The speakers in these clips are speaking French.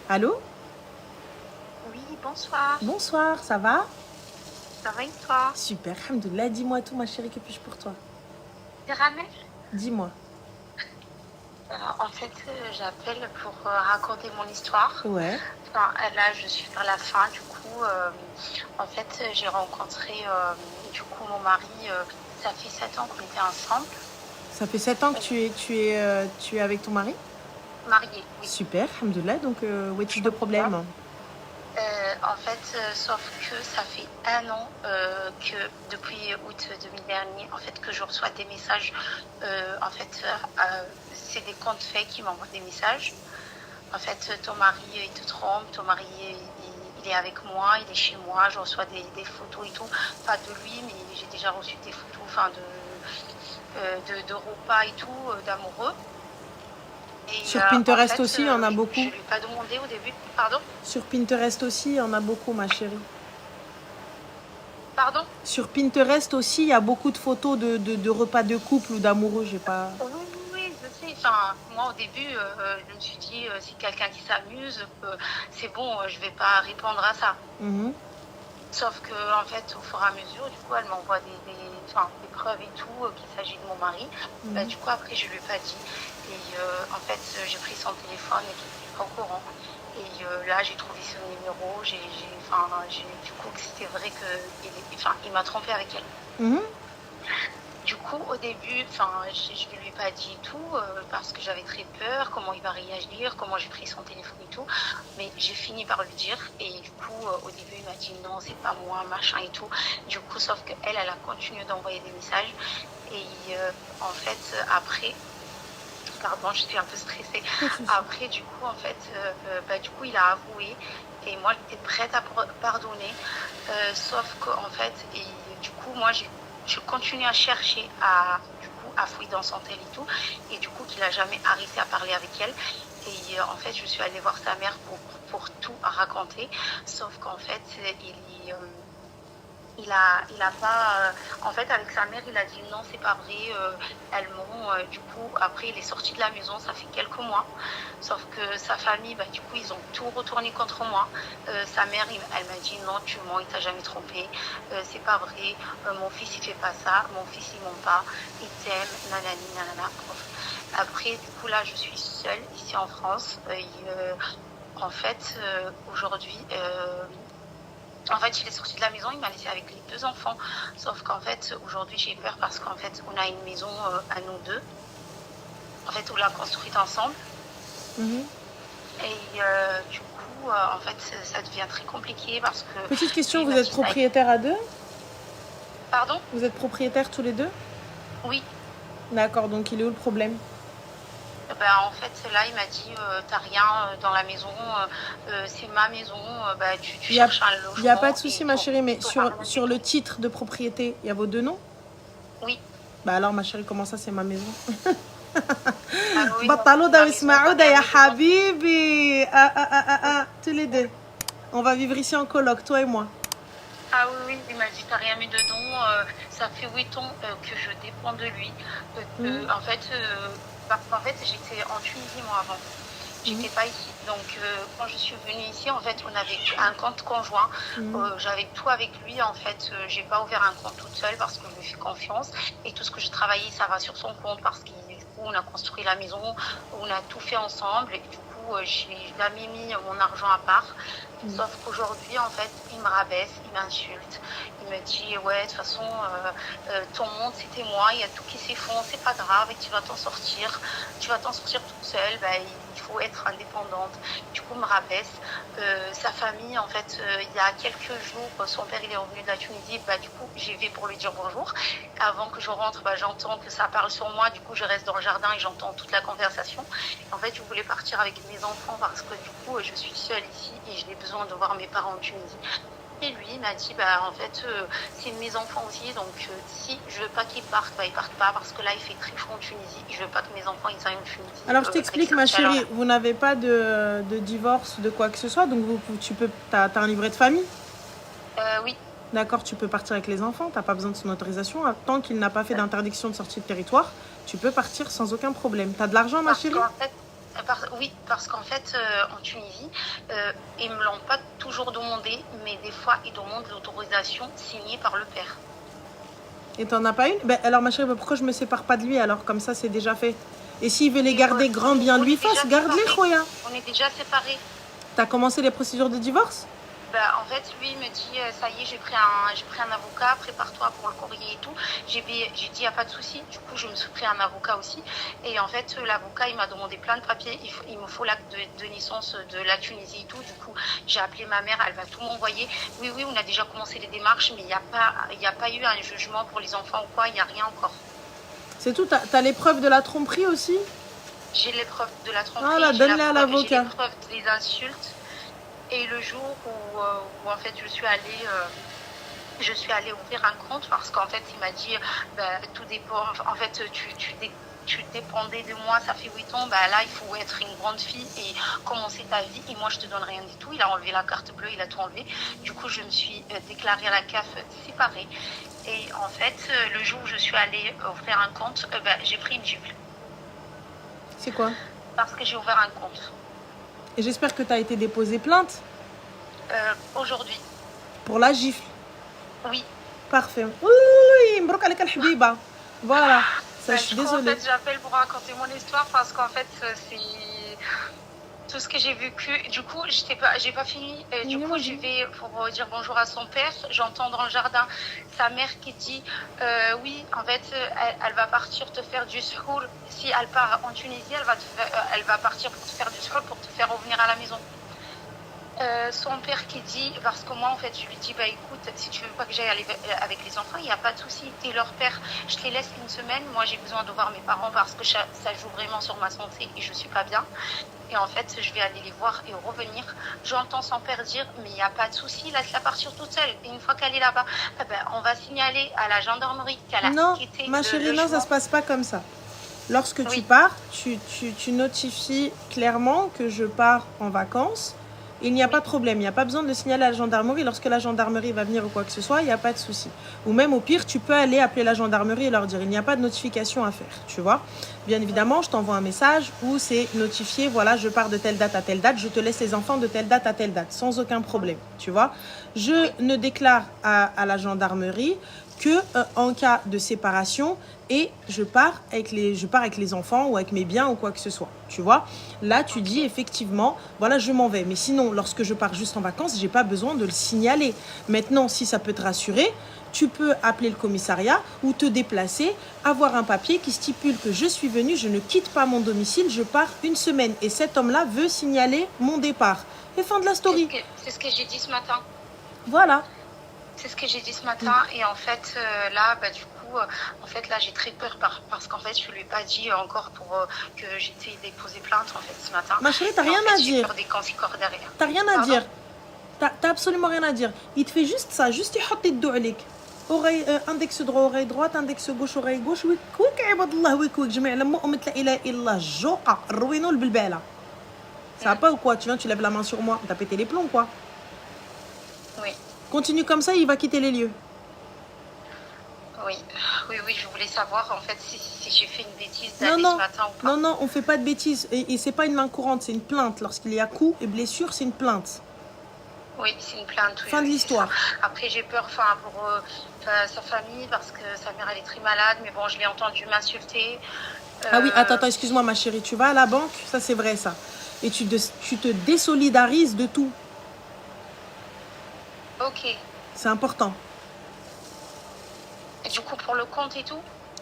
Allô? Oui, bonsoir. Bonsoir, ça va? Ça va et toi? Super, alhamdoulilah. Dis-moi tout, ma chérie, que puis-je pour toi? C'est Ramel? Dis-moi. J'appelle pour raconter mon histoire. Ouais, Enfin, là, je suis vers la fin. Du coup, j'ai rencontré mon mari. Ça fait 7 ans qu'on était ensemble. ça fait 7 ans que Euh, tu es avec ton mari? Mariés, oui. Super, alhamdoulilah. Donc, où est-il de Alhamdoulilah. problème? Sauf que ça fait un an que depuis août 2000 dernier, en fait, que je reçois des messages. C'est des comptes faits qui m'envoient des messages. En fait, ton mari, il te trompe, ton mari, il est avec moi, il est chez moi, je reçois des photos et tout. Pas de lui, mais j'ai déjà reçu des photos de repas et tout, d'amoureux. Et Sur Pinterest aussi, il y en a beaucoup. je ne lui ai pas demandé au début. Pardon? Sur Pinterest aussi, il y en a beaucoup, ma chérie. Pardon? Sur Pinterest aussi, il y a beaucoup de photos de repas de couple ou d'amoureux, j'ai pas... Oui, oui, oui, je sais. Enfin, moi, au début, je me suis dit, si quelqu'un qui s'amuse, c'est bon, je vais pas répondre à ça. Mhm. Sauf que, en fait, au fur et à mesure, du coup, elle m'envoie des preuves et tout, qu'il s'agit de mon mari. Du coup, après, je lui ai pas dit. Et j'ai pris son téléphone et tout, je suis pas au courant. Et là, j'ai trouvé son numéro. Du coup, que c'était vrai il m'a trompé avec elle. Mhm. Du coup, au début, je ne lui ai pas dit tout parce que j'avais très peur, comment il va réagir, comment j'ai pris son téléphone et tout. Mais j'ai fini par lui dire. Et du coup, au début, il m'a dit non, c'est pas moi, machin et tout. Du coup, sauf qu'elle, elle a continué d'envoyer des messages. Et après, pardon, je suis un peu stressée. Pas de souci. Après, du coup, il a avoué. Et moi, j'étais prête à pardonner. Sauf qu'en fait, et du coup, je continue à chercher, à fouiller dans son tel et tout. Et du coup, qu'il n'a jamais arrêté à parler avec elle. Et en fait, je suis allée voir sa mère pour tout raconter. Sauf qu'en fait, il a pas. En fait, avec sa mère, il a dit non, c'est pas vrai. Elles m'ont. Du coup, après, il est sorti de la maison, ça fait quelques mois. Sauf que sa famille, du coup, ils ont tout retourné contre moi. Sa mère, elle m'a dit non, tu mens, il t'a jamais trompé. C'est pas vrai. Mon fils, il fait pas ça. Mon fils, il ment pas. Il t'aime, nanani, nanana. Après, du coup, là, je suis seule ici en France. Aujourd'hui. En fait, il est sorti de la maison, il m'a laissé avec les 2 enfants. Sauf qu'en fait, aujourd'hui, j'ai peur parce qu'en fait, on a une maison à nous deux. En fait, on l'a construite ensemble. Mhm. Et du coup, ça devient très compliqué parce que... Petite question, lui, vous m'a êtes dit ça. propriétaires à deux? Pardon? Vous êtes propriétaires tous les deux? Oui. D'accord, donc il est où le problème? En fait, là, il m'a dit, t'as rien dans la maison, c'est ma maison, tu cherches un logement. Il n'y a pas de souci, et ma chérie, mais ton parent et sur le tout. titre de propriété, il y a vos deux noms? Oui. Bah alors, ma chérie, comment ça, c'est ma maison? Ah oui, Batalouda ma ou maison, Ismaouda, ya maison. habibi. Tous les deux. On va vivre ici en coloc, toi et moi. Ah oui, oui, il m'a dit, t'as rien mis dedans. Ça fait 8 ans que je dépends de lui. En fait, j'étais en Tunisie, moi, avant. J'étais pas ici. Donc, quand je suis venue ici, en fait, on avait un compte conjoint. J'avais tout avec lui. En fait, j'ai pas ouvert un compte toute seule parce que je lui fais confiance. Et tout ce que je travaillais, ça va sur son compte parce qu'on a construit la maison, on a tout fait ensemble. Et du coup, j'ai jamais mis mon argent à part. Sauf qu'aujourd'hui, en fait, il me rabaisse, il m'insulte. Il me dit, ouais, de toute façon, ton monde, c'était moi, il y a tout qui s'effondre, c'est pas grave, et tu vas t'en sortir. Tu vas t'en sortir toute seule, il faut être indépendante. Du coup, il me rabaisse. Sa famille, en fait, il y a quelques jours, son père, il est revenu de la Tunisie. Du coup, j'y vais pour lui dire bonjour. Avant que je rentre, j'entends que ça parle sur moi. Du coup, je reste dans le jardin et j'entends toute la conversation. En fait, je voulais partir avec mes enfants parce que du coup, je suis seule ici et j'ai besoin de voir mes parents en Tunisie. Et lui, il m'a dit, c'est mes enfants aussi, donc si je veux pas qu'ils partent, ils partent pas, parce que là, il fait très chaud en Tunisie, et je veux pas que mes enfants, ils aillent en Tunisie. Alors, je t'explique, ma chérie, vous n'avez pas de divorce, de quoi que ce soit, donc t'as un livret de famille? Oui. D'accord, tu peux partir avec les enfants, t'as pas besoin de son autorisation. Tant qu'il n'a pas fait d'interdiction de sortie de territoire, tu peux partir sans aucun problème. T'as de l'argent, ma chérie? Oui, parce qu'en fait, en Tunisie, ils me l'ont pas toujours demandé, mais des fois, ils demandent l'autorisation signée par le père. Et t'en as pas une? Ben alors ma chérie, pourquoi je me sépare pas de lui alors? Comme ça, c'est déjà fait. Et s'il veut les garder grands, bien lui fasse, garde-les, Khoya. On est déjà séparés. T'as commencé les procédures de divorce? Bah, en fait, lui, il me dit, ça y est, j'ai pris un avocat, prépare-toi pour le courrier et tout. J'ai dit, il n'y a pas de souci. Du coup, je me suis pris un avocat aussi. Et en fait, l'avocat, il m'a demandé plein de papiers. Il me faut l'acte de naissance de la Tunisie et tout. Du coup, j'ai appelé ma mère, elle va tout m'envoyer. Oui, oui, on a déjà commencé les démarches, mais il n'y a pas eu un jugement pour les enfants ou quoi, il n'y a rien encore. C'est tout? T'as l'épreuve de la tromperie aussi? J'ai l'épreuve de la tromperie, Ah là, donne-les à j'ai l'avocat. l'épreuve des insultes. Et le jour où en fait je suis allée ouvrir un compte parce qu'en fait il m'a dit tout dépend, en fait tu dépendais de moi, ça fait 8 ans, là il faut être une grande fille et commencer ta vie et moi je te donne rien du tout. Il a enlevé la carte bleue, il a tout enlevé. Du coup je me suis déclarée à la CAF séparée et en fait le jour où je suis allée ouvrir un compte, j'ai pris une gifle. C'est quoi? Parce que j'ai ouvert un compte. Et j'espère que t'as été déposé plainte? Aujourd'hui. Pour la gifle? Oui. Parfait. Oui, mbrouk alek al-habiba. Voilà. Ça, je suis désolée. En fait, j'appelle pour raconter mon histoire parce qu'en fait, c'est tout ce que j'ai vécu. Du coup, j'ai pas fini. Du coup, je vais pour dire bonjour à son père. J'entends dans le jardin sa mère qui dit oui, en fait, elle va partir te faire du secours. Si elle part en Tunisie, elle va partir pour te faire du secours, pour te faire revenir à la maison. Son père qui dit, parce que moi en fait je lui dis écoute, si tu veux pas que j'aille avec les enfants, il n'y a pas de souci, t'es leur père, je te les laisse une semaine, moi j'ai besoin de voir mes parents parce que ça joue vraiment sur ma santé et je suis pas bien. Et en fait je vais aller les voir et revenir. J'entends son père dire mais il n'y a pas de souci, laisse-la partir toute seule. Et une fois qu'elle est là-bas, on va signaler à la gendarmerie qu'elle a quitté ma chérie, non, ça se passe pas comme ça. Lorsque tu pars, tu notifies clairement que je pars en vacances. Il n'y a pas de problème, il n'y a pas besoin de signaler à la gendarmerie. Lorsque la gendarmerie va venir ou quoi que ce soit, il n'y a pas de souci. Ou même au pire, tu peux aller appeler la gendarmerie et leur dire il n'y a pas de notification à faire, tu vois. Bien évidemment, je t'envoie un message où c'est notifié, voilà, je pars de telle date à telle date, je te laisse les enfants de telle date à telle date, sans aucun problème, tu vois. Je ne déclare à la gendarmerie que en cas de séparation et je pars avec les enfants ou avec mes biens ou quoi que ce soit, tu vois. Là, tu dis effectivement, voilà, je m'en vais. Mais sinon, lorsque je pars juste en vacances, j'ai pas besoin de le signaler. Maintenant, si ça peut te rassurer, tu peux appeler le commissariat ou te déplacer, avoir un papier qui stipule que je suis venue, je ne quitte pas mon domicile, je pars une semaine. Et cet homme-là veut signaler mon départ. Et fin de la story. C'est ce que j'ai dit ce matin. Voilà. C'est ce que j'ai dit ce matin et en fait là du coup en fait là j'ai très peur parce qu'en fait je lui ai pas dit encore pour que j'étais déposé plainte en fait ce matin. Ma chérie, t'as rien à dire. J'ai peur des conséquences derrière. T'as rien à dire. T'as absolument rien à dire. Il te fait juste ça, juste يحط يده عليك. Oreille index droit, oreille droite, index gauche, oreille gauche. ويك عباد الله ويك جميع لما أمة لا إله إلا الله الجوقة الروينو البلبالة. Ça va pas ou quoi? Tu viens, tu lèves la main sur moi. T'as pété les plombs quoi? Oui. Continue comme ça, il va quitter les lieux. Oui, je voulais savoir en fait si j'ai fait une bêtise d'aller ce matin ou pas. Non, on fait pas de bêtises. Et c'est pas une main courante, c'est une plainte. Lorsqu'il y a coup et blessure, c'est une plainte. Oui, c'est une plainte. Fin de l'histoire. Après, j'ai peur pour sa famille parce que sa mère elle est très malade, mais bon, je l'ai entendu m'insulter. Ah oui, attends, excuse-moi ma chérie, tu vas à la banque, ça c'est vrai ça. Et tu te désolidarises de tout. Ok. C'est important. Et du coup, pour le compte et tout?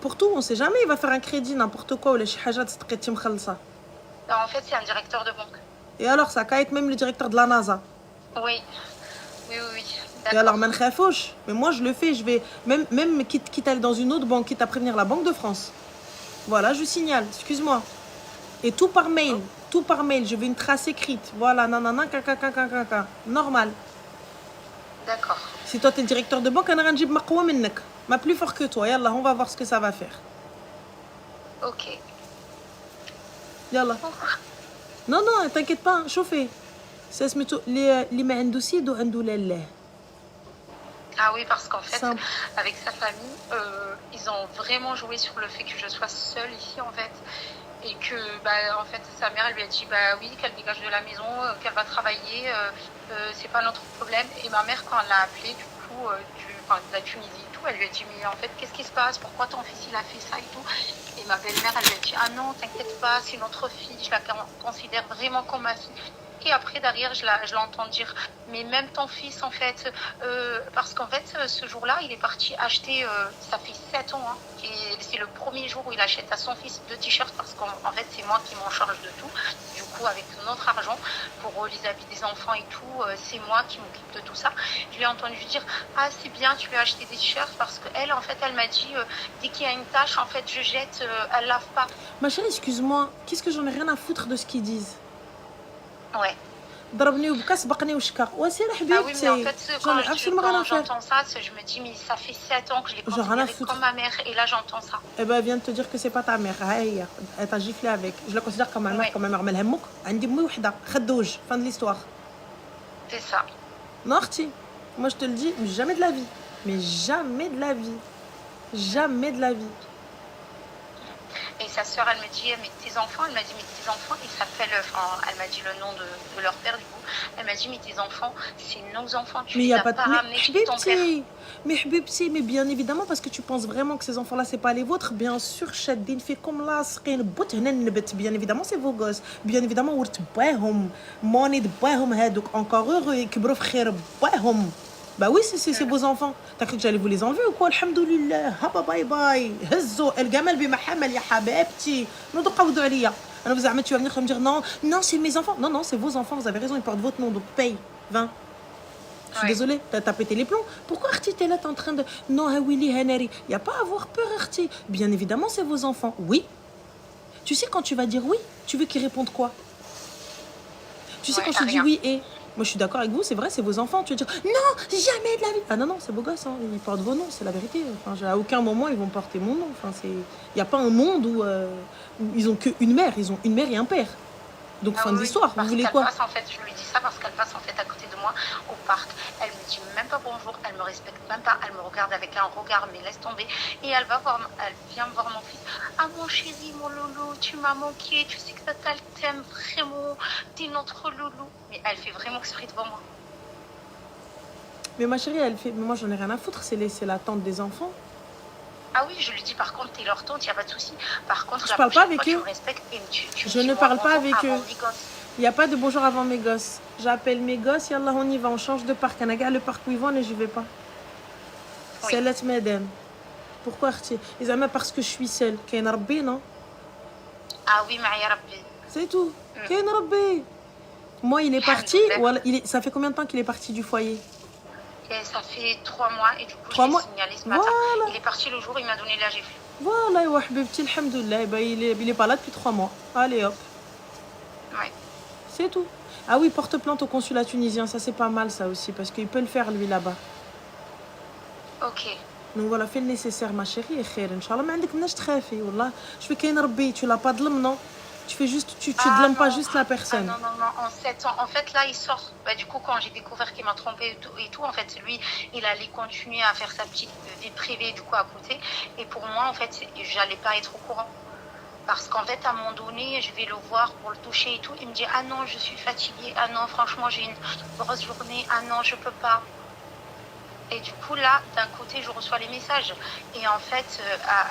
Pour tout, on sait jamais, il va faire un crédit, n'importe quoi, ou les chihajat, ça. En fait, c'est un directeur de banque. Et alors, ça va être même le directeur de la NASA. Oui. Et alors, mais moi je le fais, je vais, même quitte à aller dans une autre banque, quitte à prévenir la Banque de France. Voilà, je signale, excuse-moi. Et tout par mail, je veux une trace écrite. Voilà, nanana, kaka. Normal. D'accord. Si toi, t'es le directeur de banque, ma plus fort que toi. Yallah, on va voir ce que ça va faire. Ok. Yallah. Non, t'inquiète pas, chauffez. Ça se met les mains d'oussido andoulallah. Ah oui, parce qu'en fait, avec sa famille, ils ont vraiment joué sur le fait que je sois seule ici, en fait. et que en fait sa mère elle lui a dit oui, qu'elle dégage de la maison, qu'elle va travailler, c'est pas notre problème. Et ma mère, quand elle l'a appelée du coup de la Tunisie et tout, elle lui a dit mais en fait qu'est-ce qui se passe, pourquoi ton fils il a fait ça et tout. Et ma belle-mère elle lui a dit ah non, t'inquiète pas, c'est notre fille, je la considère vraiment comme ma fille. Et après, derrière, je l'entends dire, mais même ton fils, en fait, parce qu'en fait, ce jour-là, il est parti acheter, ça fait 7 ans, hein, et c'est le premier jour où il achète à son fils 2 t-shirts, parce qu'en fait, c'est moi qui m'en charge de tout. Du coup, avec notre argent, pour les habits des enfants et tout, c'est moi qui m'occupe de tout ça. Je l'ai entendu dire, ah, c'est bien, tu lui as acheté des t-shirts, parce qu'elle, en fait, elle m'a dit, dès qu'il y a une tache, en fait, je jette, elle lave pas. Ma chérie, excuse-moi, qu'est-ce que j'en ai rien à foutre de ce qu'ils disent? Ouais. ضربني وبكى سبقني وشكى وسير Ah oui, mais en حبيبتي. fait, J'en ai absolument rien à faire. j'entends ça, je me dis, mais ça fait 7 ans que je l'ai J'en ai rien à considérée foutre. comme ma mère, et là j'entends ça. Eh ben, elle vient de te dire que c'est pas ta mère. Hey, elle t'a giflé avec. Je la considère comme ma mère, Ouais. comme ma mère. Mais elle aime عندي أمي وحدة. خدوج. Fin de l'histoire. C'est ça. Non, Arti. Moi, je te le dis, jamais de la vie. Mais jamais de la vie. Jamais de la vie. Et sa sœur, elle me dit, mais tes enfants, elle m'a dit, mais tes enfants, ils s'appellent, elle m'a dit le nom de leur père du coup. Elle m'a dit, mais tes enfants, c'est nos enfants, tu Mais il les n'y a as pas pas de. ramenés chez ton père. Mais bien évidemment, parce que tu penses vraiment que ces enfants-là, c'est pas les vôtres. Bien sûr, Shaddin fait comme là, bien évidemment, c'est vos gosses. Bien évidemment, ورتباهم موني دباهم هادوك encore heureux يكبروا في خير باهم. Bah oui, c'est vos enfants. T'as cru que j'allais vous les enlever ou quoi? Alhamdoulilah. Haba bye bye. هزوا الجمل بمحمل يا حبيبتي. نوضوا قودوا عليا. Alors vous tu vas venir me dire non, c'est mes enfants. Non, c'est vos enfants, vous avez raison, ils portent votre nom, donc paye 20. Je suis désolée, t'as pété les plombs. Pourquoi Arti, t'es là, t'es en train de... Non, Hawili, Hanari. Il n'y a pas à avoir peur, Arti. Bien évidemment, c'est vos enfants. Oui. Tu sais, quand tu vas dire oui, tu veux qu'ils répondent quoi? Tu sais, quand je te dis oui et... Moi, je suis d'accord avec vous, c'est vrai, c'est vos enfants. Tu vas dire non, jamais de la vie. Ah non, c'est vos gosses, hein. Ils portent vos noms, c'est la vérité. Enfin, à aucun moment, ils vont porter mon nom. Enfin, il n'y a pas un monde où ils ont qu'une mère. Ils ont une mère et un père. Donc, fin de l'histoire. Vous voulez quoi? En fait, je lui dis ça parce qu'elle passe en fait à côté de moi au parc. Elle me dit même pas bonjour, elle me respecte même pas, elle me regarde avec un regard, mais laisse tomber. Et elle vient voir mon fils. Ah mon chéri, mon loulou, tu m'as manqué, tu sais que Tata t'aime vraiment, t'es notre loulou. Mais elle fait vraiment exprès devant moi. Mais ma chérie, elle fait. Mais moi, j'en ai rien à foutre, c'est la tante des enfants. Ah oui, je lui dis par contre, t'es leur tante, il n'y a pas de souci. Par contre, je parle pas avec eux. Je ne parle pas avec eux. Il n'y a pas de bonjour avant mes gosses. J'appelle mes gosses, yallah, on y va, on change de parc. Le parc où ils vont, et je vais pas. C'est let madame. Pourquoi ils aiment parce que je suis seule. Kain Rabbi, non? Ah oui, Maïa Rabbi. C'est tout. Kain Rabbi. Moi, il est parti. Ça fait combien de temps qu'il est parti du foyer? Et ça fait 3 mois et du coup, je l'ai signalé ce matin. Voilà. Il est parti le jour où il m'a donné la gifle. Voilà, wa habibti, alhamdoulilah. Il est pas là depuis 3 mois. Allez hop. Ouais. C'est tout. Ah oui, porte plainte au consulat tunisien, ça c'est pas mal ça aussi, parce qu'il peut le faire lui là-bas. Ok. Donc voilà, fais le nécessaire ma chérie et khair, Inch'Allah, mais عندك مناش تخافي والله. Je fais qu'un rabbi, tu l'as pas de l'homme, non? Tu fais juste, tu blâmes pas juste la personne. Ah non, en 7 ans. En fait, là, il sort. Du coup, quand j'ai découvert qu'il m'a trompé et tout, en fait, lui, il allait continuer à faire sa petite vie privée, du coup, à côté. Et pour moi, en fait, j'allais pas être au courant. Parce qu'en fait, à un moment donné, je vais le voir pour le toucher et tout. Il me dit, ah non, je suis fatiguée. Ah non, franchement, j'ai une grosse journée. Ah non, je peux pas. Et du coup, là, d'un côté, je reçois les messages. Et en fait,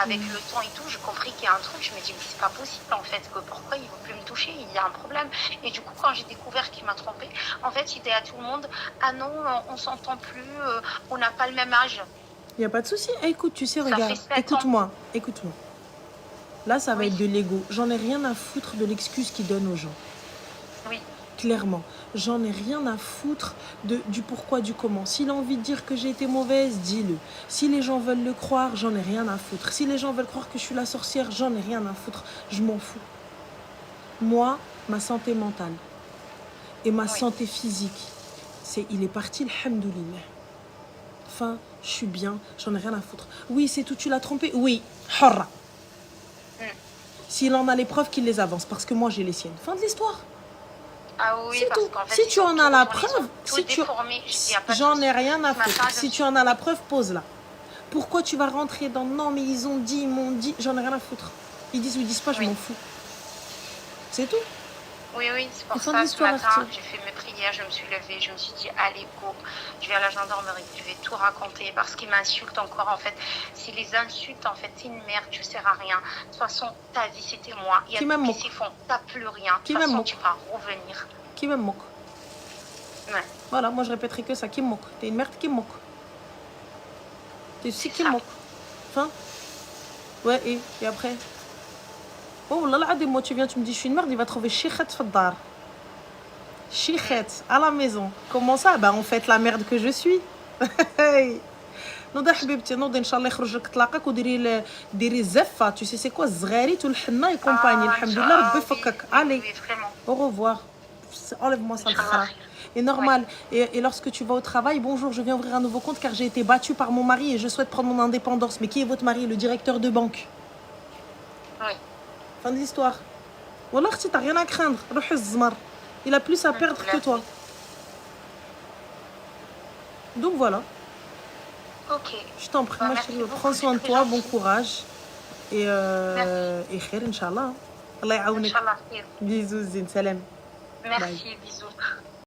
avec le temps et tout, j'ai compris qu'il y a un truc. Je me dis, mais c'est pas possible, en fait. Que pourquoi il ne veut plus me toucher? Il y a un problème. Et du coup, quand j'ai découvert qu'il m'a trompée, en fait, il dit à tout le monde, ah non, on s'entend plus, on n'a pas le même âge. Il n'y a pas de souci. Écoute, tu sais, regarde, écoute-moi. Là, ça va être de l'ego. J'en ai rien à foutre de l'excuse qu'il donne aux gens. Oui. Clairement, j'en ai rien à foutre du pourquoi, du comment. S'il a envie de dire que j'ai été mauvaise, dis-le. Si les gens veulent le croire, j'en ai rien à foutre. Si les gens veulent croire que je suis la sorcière, j'en ai rien à foutre. Je m'en fous. Moi, ma santé mentale et ma santé physique, il est parti, alhamdoulilah. Enfin, je suis bien, j'en ai rien à foutre. Oui, c'est tout, tu l'as trompé. Oui, harra. S'il en a les preuves, qu'il les avance, parce que moi, j'ai les siennes. Fin de l'histoire. Ah oui, parce qu'en fait, si tu en as la preuve, j'en ai rien à foutre. Si tu en as la preuve, pose-la. Pourquoi tu vas rentrer dans non, mais ils ont dit, ils m'ont dit, j'en ai rien à foutre. Ils disent ou ils disent pas, je m'en fous. C'est tout. Oui, c'est pour Ils font ça, de ce l'histoire, matin, Arthur. j'ai fait mes prières, je me suis levée, je me suis dit, allez, go, je vais à la gendarmerie, je vais tout raconter, parce qu'ils m'insultent encore, en fait. Si les insultes, en fait, t'es une merde, tu sers à rien. De toute façon, ta vie, c'était moi. Il y a Qui tout m'aime qui moque. s'est fait, t'as plus rien. De Qui toute m'aime façon, moque. tu vas revenir. Qui me moque. Ouais, Voilà, moi je répéterai que ça. Qui me moque. T'es une merde qui me moque. T'es aussi c'est qui me ça. moque. Enfin. Ouais, et après. Oh là là, moi tu viens, tu me dis je suis une merde, il va trouver Chichet Faddar. Chichet, à la maison. Comment ça? Bah en fait la merde que je suis. نوضي حبيبتي نوضي ان شاء الله يخرج لك طلاقك ديري الزفه tu sais c'est quoi الزغاريت والحنه et compagnie الحمد لله ربي يفكك allez Oui, vraiment. au revoir enlève-moi ça le Inch'Allah. khara et normal et lorsque tu vas au travail bonjour je viens ouvrir un nouveau compte car j'ai été battue par mon mari et je souhaite prendre mon indépendance mais qui est votre mari? Le directeur de banque. Oui. Fin de l'histoire. Wallah اختي t'as rien à craindre روحي الزمر il a plus à perdre que toi donc voilà. Ok. Je t'en prie, Bah, ma merci chérie, beaucoup, prends soin de c'est toi, très bon gentil. courage. Merci. Et khair, Inch'Allah. Allah يعاونك. Inch'Allah. Bisous, Zine, salam. Bye. Merci, bisous.